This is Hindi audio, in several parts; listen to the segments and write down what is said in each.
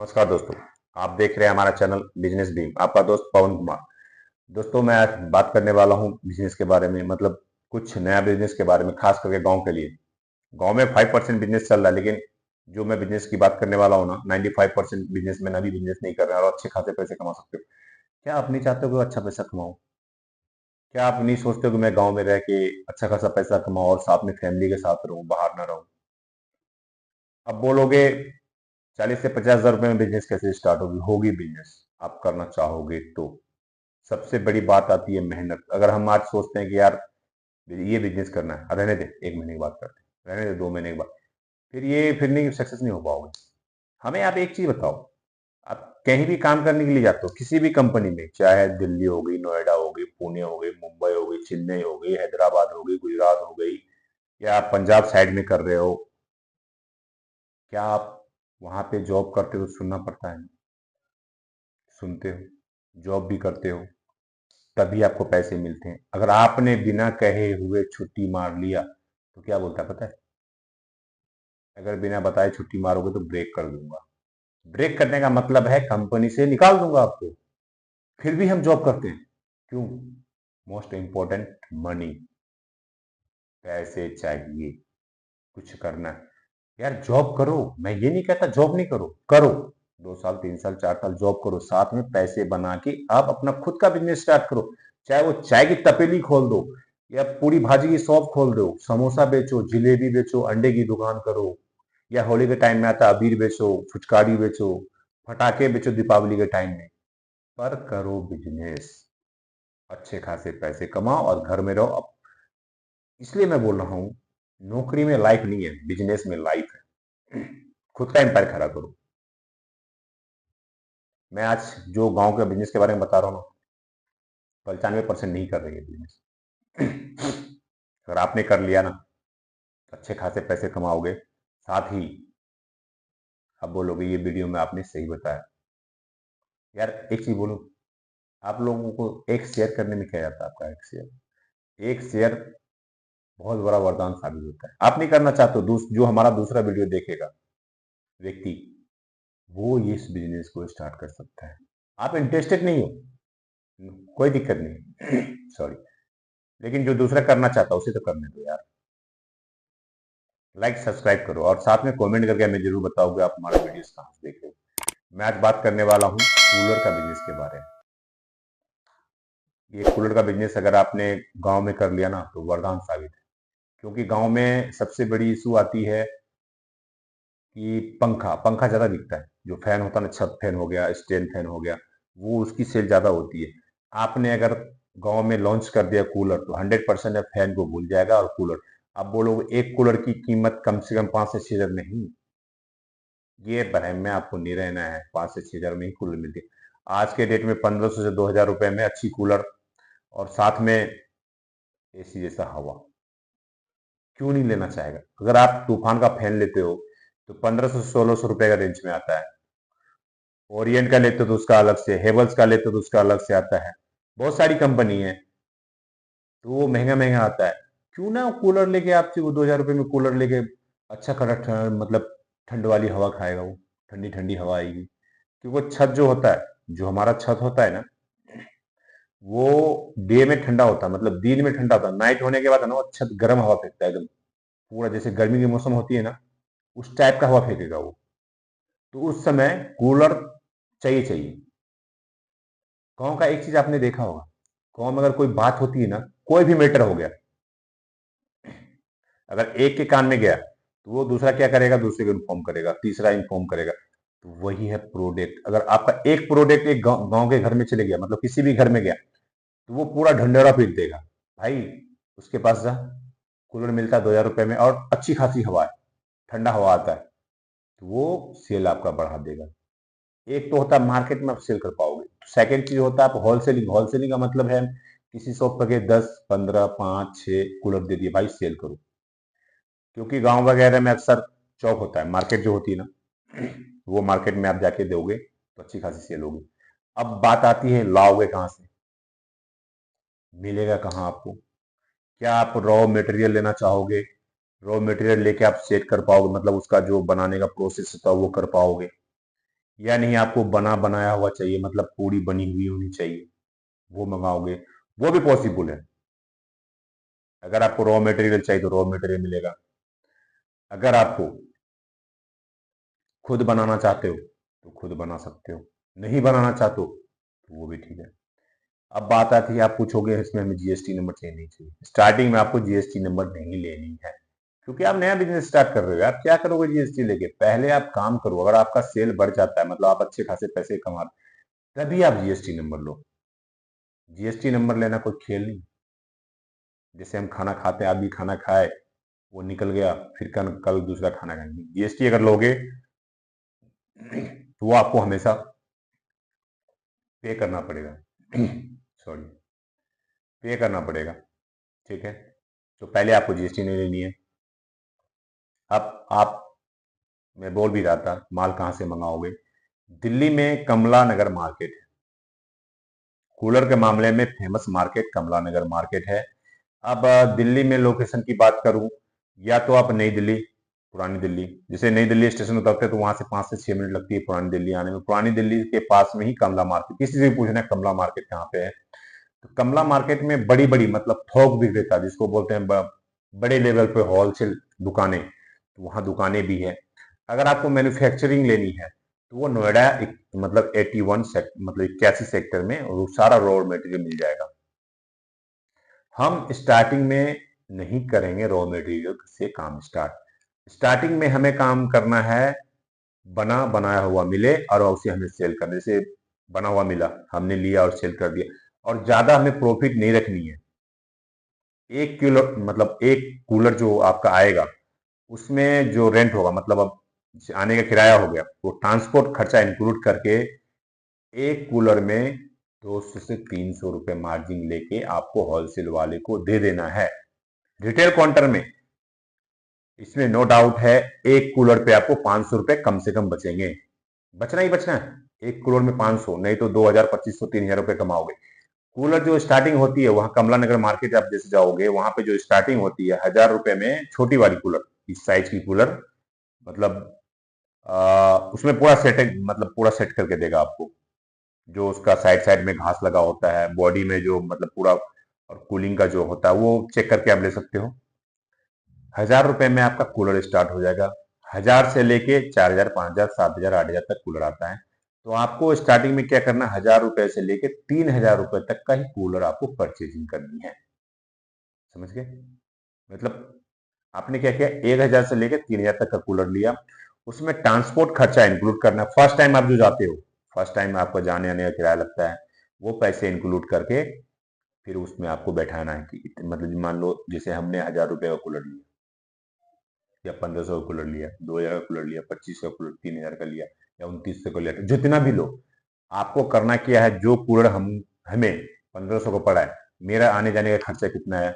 नमस्कार दोस्तों। आप देख रहे हैं हमारा चैनल बिजनेस बीम। आपका दोस्त पवन कुमार। दोस्तों, मैं आज बात करने वाला हूं बिजनेस के बारे में, मतलब कुछ नया बिजनेस के बारे में, खास करके गांव के लिए। गांव में 5% बिजनेस चल रहा है, लेकिन जो मैं बिजनेस की बात करने वाला हूं ना, 95% बिजनेसमैन अभी बिजनेस नहीं कर रहे हैं और अच्छे खासे पैसे कमा सकते हो। क्या आप नहीं चाहते हो कि अच्छा पैसा कमाओ? क्या आप नहीं सोचते हो कि मैं गाँव में रह के अच्छा खासा पैसा कमाऊं और साथ में फैमिली के साथ रहूं, बाहर ना रहूं? अब बोलोगे 40 से 50 हजार रुपए में बिजनेस कैसे स्टार्ट होगी? होगी बिजनेस, आप करना चाहोगे तो। सबसे बड़ी बात आती है मेहनत। अगर हम आज सोचते हैं कि यार ये बिजनेस करना है, रहने दे, 1 महीने की बात करते हैं, रहने दे 2 महीने के बाद, फिर नहीं, सक्सेस नहीं हो पाओगे। हमें आप एक चीज बताओ, आप कहीं भी काम करने के लिए जाते हो, किसी भी कंपनी में, चाहे दिल्ली हो गई, नोएडा हो गई, पुणे हो गई, मुंबई हो गई, चेन्नई हो गई, हैदराबाद हो गई, गुजरात हो गई, या आप पंजाब साइड में कर रहे हो, क्या आप वहां पे जॉब करते हो तो सुनना पड़ता है? सुनते हो। जॉब भी करते हो, तभी आपको पैसे मिलते हैं। अगर आपने बिना कहे हुए छुट्टी मार लिया तो क्या बोलता है पता है? अगर बिना बताए छुट्टी मारोगे तो ब्रेक कर दूंगा। ब्रेक करने का मतलब है कंपनी से निकाल दूंगा आपको। फिर भी हम जॉब करते हैं। क्यों? Most important, money. पैसे चाहिए, कुछ करना है। यार जॉब करो, मैं ये नहीं कहता जॉब नहीं करो, करो। 2 साल, 3 साल, 4 साल जॉब करो, साथ में पैसे बना के आप अपना खुद का बिजनेस स्टार्ट करो। चाहे वो चाय की तपेली खोल दो, या पूरी भाजी की शॉप खोल दो, समोसा बेचो, जिलेबी बेचो, अंडे की दुकान करो, या होली के टाइम में आता अबीर बेचो, फुचकारी बेचो, फटाके बेचो दीपावली के टाइम में। पर करो बिजनेस, अच्छे खासे पैसे कमाओ और घर में रहो। अब इसलिए मैं बोल रहा हूँ, नौकरी में लाइफ नहीं है, बिजनेस में लाइफ है। खुद का एम्पायर खड़ा करो। मैं आज जो गांव के बिजनेस के बारे में बता रहा हूँ ना, 95% नहीं कर रही है बिजनेस। अगर आपने कर लिया ना, अच्छे खासे पैसे कमाओगे। साथ ही आप बोलोगे ये वीडियो में आपने सही बताया। यार एक चीज बोलूं, आप लोगों को एक शेयर करने में क्या जाता है? आपका एक शेयर बहुत बड़ा वरदान साबित होता है। आप नहीं करना चाहते हो, जो हमारा दूसरा वीडियो देखेगा व्यक्ति, वो ये इस बिजनेस को स्टार्ट कर सकता है। आप इंटरेस्टेड नहीं हो, कोई दिक्कत नहीं। सॉरी। लेकिन जो दूसरा करना चाहता है उसे तो करने दो यार। लाइक सब्सक्राइब करो और साथ में कमेंट करके हमें जरूर बताओगे आप हमारा वीडियोस कहाँ से देख रहे हो। मैं आज बात करने वाला हूँ कूलर का बिजनेस के बारे में। ये कूलर का बिजनेस अगर आपने गांव में कर लिया ना तो वरदान साबित है। क्योंकि गांव में सबसे बड़ी इशू आती है कि पंखा पंखा ज्यादा बिकता है। जो फैन होता है ना, छत फैन हो गया, स्टैंड फैन हो गया, वो उसकी सेल ज्यादा होती है। आपने अगर गांव में लॉन्च कर दिया कूलर तो 100% फैन को भूल जाएगा। और कूलर, आप बोलोगे एक कूलर की कीमत कम से कम 5 से 6 हजार? नहीं, ये भ्रम में आपको नहीं रहना है। 5 से 6 हजार में ही कूलर मिलती है। आज के डेट में 1500 से 2000 रुपए में अच्छी कूलर, और साथ में एसी जैसा हवा। क्यों नहीं लेना चाहेगा? अगर आप तूफान का फैन लेते हो तो 1500 से 1600 रुपए का रेंज में आता है। ओरिएंट का लेते हो तो उसका अलग से, हेवल्स का लेते हो तो उसका अलग से आता है। बहुत सारी कंपनी है, तो वो महंगा महंगा आता है। क्यों ना कूलर लेके आपसे, वो 2000 रुपए में कूलर लेके अच्छा खड़ा मतलब ठंड वाली हवा खाएगा वो, ठंडी ठंडी हवा आएगी। क्योंकि वो छत जो होता है, जो हमारा छत होता है ना, वो डे में ठंडा होता है, मतलब दिन में ठंडा होता है। नाइट होने के बाद है ना, वो छत गर्म हवा फेंकता है एकदम, पूरा जैसे गर्मी की मौसम होती है ना, उस टाइप का हवा फेंकेगा वो। तो उस समय कूलर चाहिए चाहिए। गाँव का एक चीज आपने देखा होगा, गाँव में अगर कोई बात होती है ना, कोई भी मैटर हो गया, अगर एक के कान में गया तो वो दूसरा क्या करेगा? दूसरे को इन्फॉर्म करेगा, तीसरा इन्फॉर्म करेगा। तो वही है प्रोडक्ट। अगर आपका एक प्रोडक्ट एक गाँव के घर में चले गया, मतलब किसी भी घर में गया, तो वो पूरा ढंढेरा पीट देगा। भाई, उसके पास जा, कूलर मिलता है 2000 रुपए में और अच्छी खासी हवा है, ठंडा हवा आता है। तो वो सेल आपका बढ़ा देगा। एक तो होता है मार्केट में आप सेल कर पाओगे। सेकंड चीज होता है आप होलसेलिंग। होलसेलिंग का मतलब है किसी शॉप पर के 10, 15, 5, 6 कूलर दे दिए, भाई सेल करो। क्योंकि गांव वगैरह में अक्सर चौक होता है, मार्केट जो होती है ना, वो मार्केट में आप जाके दोगे तो अच्छी खासी सेल होगी। अब बात आती है लाओगे कहाँ से, मिलेगा कहाँ आपको? क्या आप रॉ मटेरियल लेना चाहोगे? रॉ मटेरियल लेके आप सेट कर पाओगे, मतलब उसका जो बनाने का प्रोसेस होता है वो कर पाओगे? या नहीं आपको बना बनाया हुआ चाहिए, मतलब पूरी बनी हुई होनी चाहिए, वो मंगाओगे, वो भी पॉसिबल है। अगर आपको रॉ मटेरियल चाहिए तो रॉ मटेरियल मिलेगा। अगर आपको खुद बनाना चाहते हो तो खुद बना सकते हो, नहीं बनाना चाहते हो तो वो भी ठीक है। अब बात आती है, आप पूछोगे इसमें हमें जीएसटी नंबर चाहिए नहीं चाहिए। स्टार्टिंग में आपको जीएसटी नंबर नहीं लेनी है, क्योंकि आप नया बिजनेस स्टार्ट कर रहे हो। आप क्या करोगे जीएसटी लेके? पहले आप काम करो, अगर आपका सेल बढ़ जाता है, मतलब आप अच्छे खासे पैसे कमा, तभी आप जीएसटी नंबर लो। जीएसटी नंबर लेना कोई खेल नहीं। जैसे हम खाना खाते हैं, आदमी खाना खाए, वो निकल गया, फिर कल कल दूसरा खाना खाएंगे। जीएसटी अगर लोगे तो वो आपको हमेशा पे करना पड़ेगा। सॉरी, पे करना पड़ेगा। ठीक है, तो पहले आपको जीएसटी नहीं लेनी है। अब आप, मैं बोल भी रहा था, माल कहाँ से मंगाओगे? दिल्ली में कमला नगर मार्केट है। कूलर के मामले में फेमस मार्केट कमला नगर मार्केट है। अब दिल्ली में लोकेशन की बात करूं, या तो आप नई दिल्ली, पुरानी दिल्ली, जैसे नई दिल्ली स्टेशन उतरते हैं तो वहां से 5 से 6 मिनट लगती है पुरानी दिल्ली आने में। पुरानी दिल्ली के पास में ही कमला मार्केट, किसी से भी पूछना है कमला मार्केट कहाँ पे है, तो कमला मार्केट में बड़ी बड़ी, मतलब थोक विक्रेता जिसको बोलते हैं, बड़े लेवल पे होलसेल दुकानें, तो वहां दुकानें भी है। अगर आपको मैन्युफैक्चरिंग लेनी है तो वो नोएडा मतलब 81 मतलब 81 सेक्टर में वो सारा रॉ मटेरियल मिल जाएगा। हम स्टार्टिंग में नहीं करेंगे रॉ मटेरियल से काम स्टार्टिंग में हमें काम करना है, बना बनाया हुआ मिले और उसे हमें सेल करने से। बना हुआ मिला, हमने लिया और सेल कर दिया, और ज्यादा हमें प्रॉफिट नहीं रखनी है। 1 किलो मतलब एक कूलर जो आपका आएगा, उसमें जो रेंट होगा, मतलब अब आने का किराया हो गया, वो ट्रांसपोर्ट खर्चा इंक्लूड करके एक कूलर में 200 से 300 रुपए मार्जिन लेके आपको होलसेल वाले को दे देना है। रिटेल काउंटर में इसमें नो डाउट है, एक कूलर पे आपको 500 रुपए कम से कम बचेंगे, बचना ही बचना है। एक कूलर में 500 नहीं तो 2000, 2500, 3000 रुपए कमाओगे। कूलर जो स्टार्टिंग होती है वहां कमला नगर मार्केट आप जैसे जाओगे, वहां पे जो स्टार्टिंग होती है 1000 रुपए में, छोटी वाली कूलर, इस साइज की कूलर, मतलब उसमें पूरा सेट, मतलब पूरा सेट करके देगा आपको। जो उसका साइड साइड में घास लगा होता है, बॉडी में जो मतलब पूरा, और कूलिंग का जो होता है वो चेक करके आप ले सकते हो। 1000 रुपए में आपका कूलर स्टार्ट हो जाएगा। 1000 से लेके 4000, 5000, 7000, 8000 तक कूलर आता है। तो आपको स्टार्टिंग में क्या करना है, 1000 रुपए से लेके 3000 रुपए तक का ही कूलर आपको परचेजिंग करनी है। समझ गए? मतलब आपने क्या किया, 1000 से लेके 3000 तक का कूलर लिया, उसमें ट्रांसपोर्ट खर्चा इंक्लूड करना है। फर्स्ट टाइम आप जो जाते हो, फर्स्ट टाइम आपका जाने आने का किराया लगता है, वो पैसे इंक्लूड करके फिर उसमें आपको बैठाना है कि मतलब मान लो जैसे हमने 1000 रुपए का कूलर लिया, या 1500 का कूलर लिया, 2000 का कूलर लिया, 2500 का कूलर, 3000 का लिया, या 2900 का लिया, जितना भी लो, आपको करना क्या है, जो कूलर हमें 1500 का पड़ा है, मेरा आने जाने का खर्चा कितना है,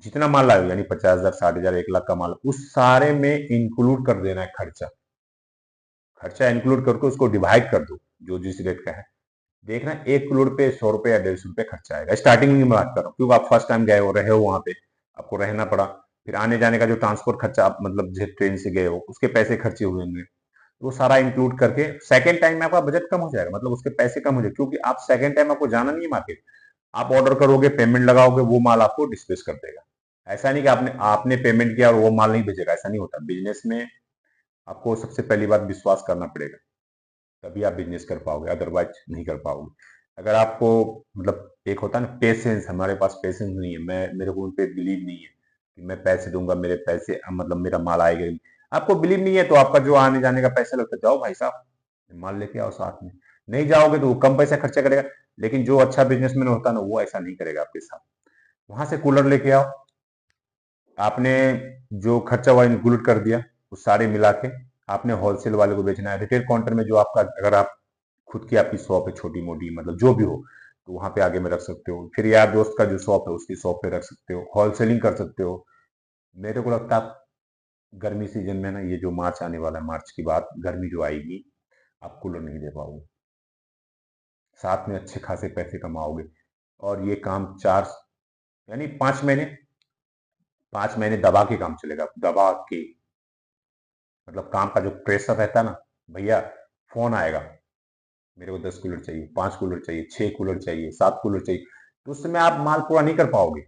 जितना माल लाए यानी 50,000, 60,000, 1 लाख का माल, उस सारे में इंक्लूड कर देना है खर्चा। खर्चा इंक्लूड करके उसको डिवाइड कर दो, जो जिस रेट का है। देखना एक करोड़ पे 100 रुपए या 150 रुपए खर्चा आएगा। स्टार्टिंग में बात कर रहा हूँ, क्योंकि आप फर्स्ट टाइम गए हो, रहे हो वहां पे, आपको रहना पड़ा, फिर आने जाने का जो ट्रांसपोर्ट खर्चा, आप मतलब जैसे ट्रेन से गए हो उसके पैसे खर्चे हुए होंगे, तो वो सारा इंक्लूड करके सेकंड टाइम में आपका बजट कम हो जाएगा, मतलब उसके पैसे कम हो जाएंगे, क्योंकि आप सेकंड टाइम आपको जाना नहीं है मार्केट। आप ऑर्डर करोगे, पेमेंट लगाओगे, वो माल आपको डिस्पैच कर देगा। ऐसा नहीं कि आपने आपने पेमेंट किया और वो माल नहीं भेजेगा, ऐसा नहीं होता बिजनेस में। आपको सबसे पहली बात विश्वास करना पड़ेगा, तभी आप बिजनेस कर पाओगे, अदरवाइज नहीं कर पाओगे। अगर आपको मतलब एक होता है ना पेशेंस, हमारे पास पेशेंस नहीं है, मैं मेरे को उन पे बिलीव नहीं है कि मैं पैसे दूंगा, मेरे पैसे मतलब मेरा माल आएगा ही। आपको बिलीव नहीं है तो आपका जो आने जाने का पैसा लगता है, जाओ भाई साहब माल लेके आओ साथ में। नहीं जाओगे तो वो कम पैसा खर्चा करेगा। लेकिन जो अच्छा बिजनेसमैन होता है ना, वो ऐसा नहीं करेगा आपके साथ। वहां से कूलर लेके आओ, आपने जो खर्चा हुआ इंक्लूड कर दिया, वो सारे मिला के आपने होलसेल वाले को बेचना है। रिटेल काउंटर में जो आपका, अगर आप खुद की आपकी शॉप है छोटी मोटी, मतलब जो भी हो, तो वहां पे आगे में रख सकते हो। फिर यार दोस्त का जो शॉप है उसकी शॉप पे रख सकते हो, होलसेलिंग कर सकते हो। मेरे को लगता है आप गर्मी सीजन में ना, ये जो मार्च आने वाला है, मार्च की बात, गर्मी जो आएगी, आप कूलर नहीं दे पाओगे, साथ में अच्छे खासे पैसे कमाओगे। और ये काम 4 यानी 5 महीने, 5 महीने दबा के काम चलेगा, दबा के। मतलब काम का जो प्रेशर रहता है ना, भैया फोन आएगा, मेरे को 10 कूलर चाहिए, 5 कूलर चाहिए, 6 कूलर चाहिए, 7 कूलर चाहिए, तो उस समय आप माल पूरा नहीं कर पाओगे।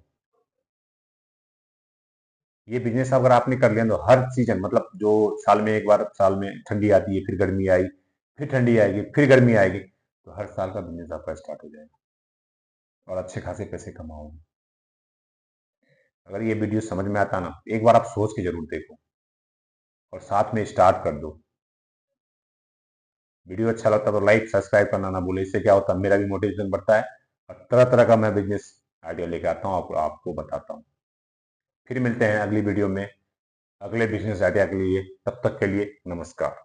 ये बिजनेस अगर आपने कर लिया तो हर सीजन, मतलब जो साल में एक बार, साल में ठंडी आती है, फिर गर्मी आई, फिर ठंडी आएगी, फिर गर्मी आएगी, तो हर साल का बिजनेस आपका स्टार्ट हो जाएगा और अच्छे खासे पैसे कमाओगे। अगर ये वीडियो समझ में आता ना, एक बार आप सोच के जरूर देखो और साथ में स्टार्ट कर दो। वीडियो अच्छा लगता है तो लाइक सब्सक्राइब करना ना भूले, इससे क्या होता है मेरा भी मोटिवेशन बढ़ता है और तरह तरह का मैं बिजनेस आइडिया लेके आता हूँ, आपको बताता हूँ। फिर मिलते हैं अगली वीडियो में अगले बिजनेस आइडिया के लिए, तब तक के लिए नमस्कार।